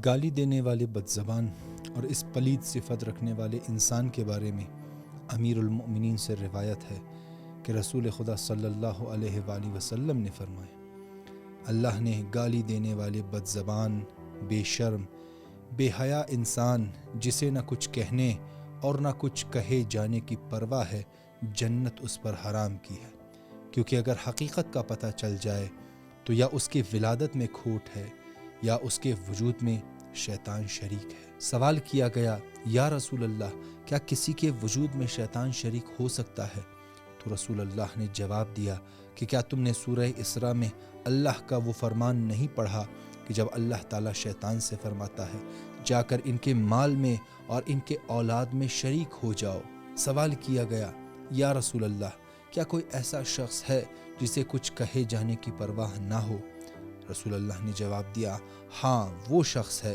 گالی دینے والے بدزبان اور اس پلید صفت رکھنے والے انسان کے بارے میں امیر المؤمنین سے روایت ہے کہ رسول خدا صلی اللہ علیہ وآلہ وسلم نے فرمایا، اللہ نے گالی دینے والے بدزبان، بے شرم، بے حیا انسان جسے نہ کچھ کہنے اور نہ کچھ کہے جانے کی پرواہ ہے، جنت اس پر حرام کی ہے، کیونکہ اگر حقیقت کا پتہ چل جائے تو یا اس کی ولادت میں کھوٹ ہے یا اس کے وجود میں شیطان شریک ہے۔ سوال کیا گیا، یا رسول اللہ، کیا کسی کے وجود میں شیطان شریک ہو سکتا ہے؟ تو رسول اللہ نے جواب دیا کہ کیا تم نے سورہ اسراء میں اللہ کا وہ فرمان نہیں پڑھا کہ جب اللہ تعالیٰ شیطان سے فرماتا ہے جا کر ان کے مال میں اور ان کے اولاد میں شریک ہو جاؤ۔ سوال کیا گیا، یا رسول اللہ، کیا کوئی ایسا شخص ہے جسے کچھ کہے جانے کی پرواہ نہ ہو؟ رسول اللہ نے جواب دیا، ہاں، وہ شخص ہے